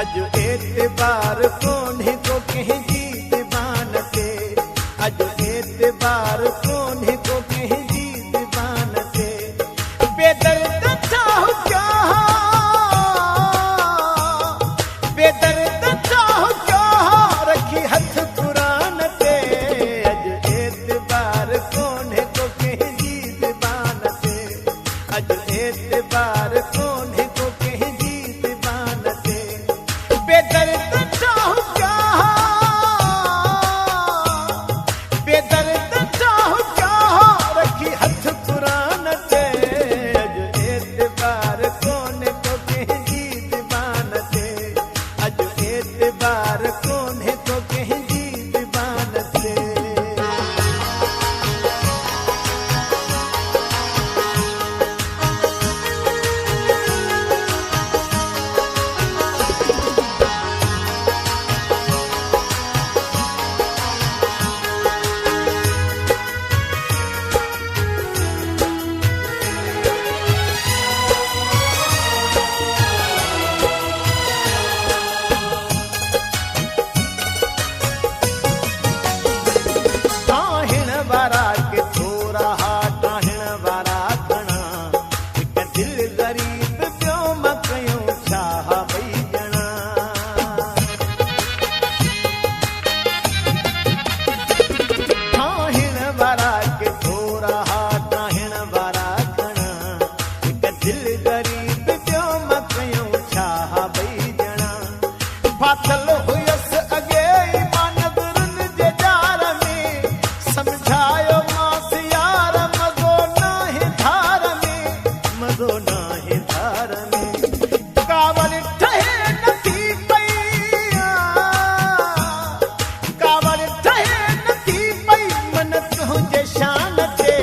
अज एतबार कोन्हे को कहीं जीत बानते, अज एतबार कोन्हे को कहीं जीत बानते। बेदर्द चाहूं क्या, बेदर्द चाहूं क्या, रखी हथ कुरान ते। अज एतबार कोन्हे को कहीं जीत बानते, अज एतबार कोन्हे को कहीं जीत बानते। बेदर्द चाहूं क्या, बेदर्द चाहूं क्या, रखी हथ कुरान ते। अज एतबार कोन्हे को कहीं जीत बानते, अज एतबार कोन्हे को कहीं जीत बानते। टाहिण वारा के थोरा हा, टाहिण वारा घणा, हिक दिल ग़रीब पियो मां कयूं छा ॿई ॼणा। टाहिण वारा के थोरा हा, टाहिण वारा घणा, हिक दिल ग़रीब पियो मां कयूं छा ॿई ॼणा। फाथल हुयसि अॻे ईमान गुरुनि जे जार में, समझायो मांस यार मज़ो नाहे धार में, मज़ो नाहे धार में। कावड़ ठहे नथी पई, कावड़ ठहे नथी पई, मन तुंहिंजे शान ते।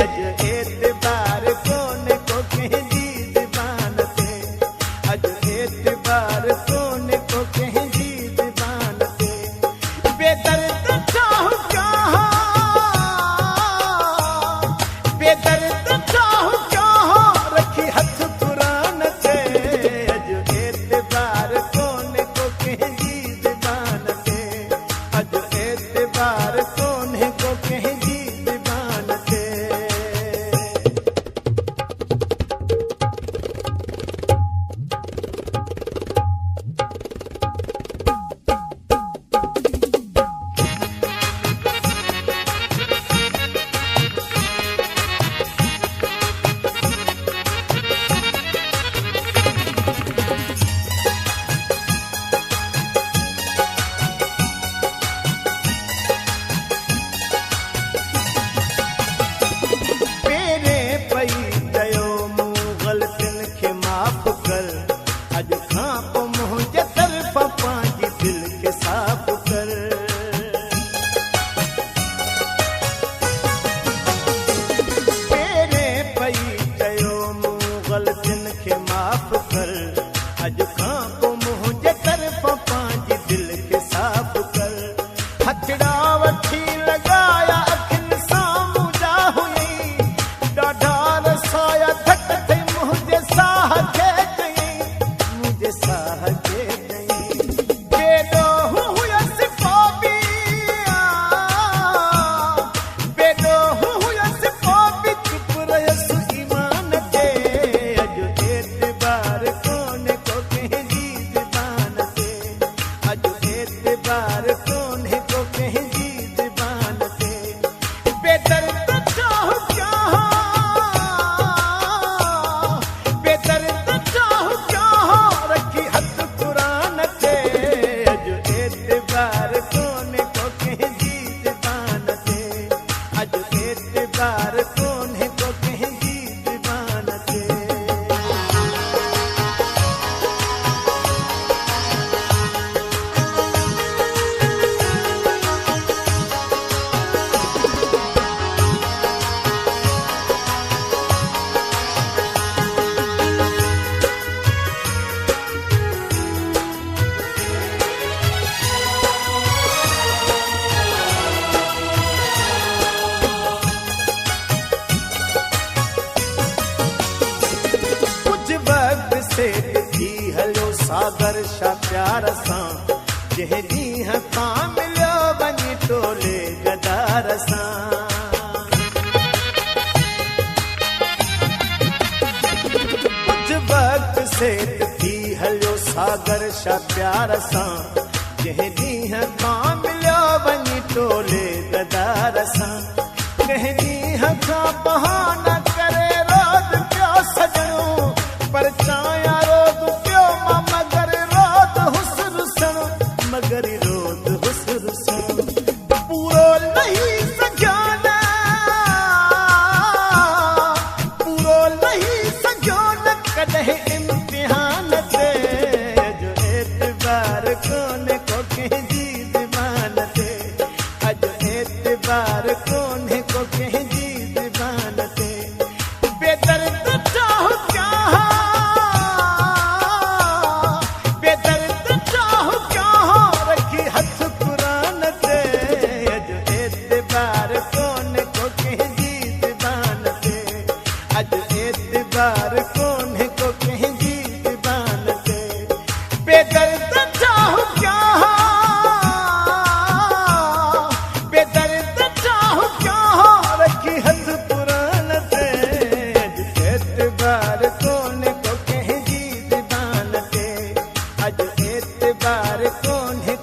अज एतबार कोन्हे को कंहिं जी ज़बान ते, अज एतबार कोन्हे को कंहिं जी ज़बान ते। बेदर्द चाहूं क्या, बेदर्द चाहूं क्या, रखी हथ कुरान ते। अज एतबार कोन्हे को कंहिं जी ज़बान ते, अज एतबार कोन्हे को कंहिं जी ज़बान ते। पेरे पई चयो मूं ग़लतियुनि खे माफ़ कर, अॼु खां पोइ मुंहिंजे तरफ़ पंहिंजी दिलि खे साफ़ कर। पेरे पई चयो मूं ग़लतियुनि खे माफ़ कर, अॼु खां पोइ मुंहिंजे तरफ़ पंहिंजी दिलि खे साफ़ कर। हथड़ा वठी लॻाया अखियुनि साम्हूं जा हुई, ॾाढा रसाया धक थई मुंहिंजे साह खे चई, मुंहिंजे साह खे चई। बेॾोह हुयसि पोइ बि, बेॾोह हुयसि पोइ बि चुप रहियसि ईमान ते। अॼु एतबार कोन्हे को कंहिं सागर शा प्यार सां जंहिं ॾींहं खां मिलियो वञी टोले गदार सां कुझु वक़्त सेठ थी हलियो सागर शा प्यार सां जंहिं ॾींहं खां मिलियो वञी टोले गदार सां कंहिं ॾींहं खां बहाना करे रोद पियो सजणो पर चाया रोद पियो मां मगर रोद हुस्न सण मगर रोद हुस्न सण पूरो नहीं सघियो न पूरो नहीं सघियो न कॾहिं इम्तिहान ते जो एतबार कोन्हे को कंहिंजी ज़बान ते अॼु एतबार कोन्हे को कंहिंजी ज़बान ते बेदर्द चाहो क्या बेदर्द चाहो क्या रखी हथ कुरान ते अॼु एतबार कोन्हे को कंहिंजी ज़बान ते अॼु एतबार कोन्हे को कंहिंजी ज़बान ते बेदर्द चाहो क्या बेदर्द चाहो क्या रखी हथ पुराण ते अॼु एतबार कोन्हे को कंहिंजी ज़बान ते अॼु एतबार कोन्हे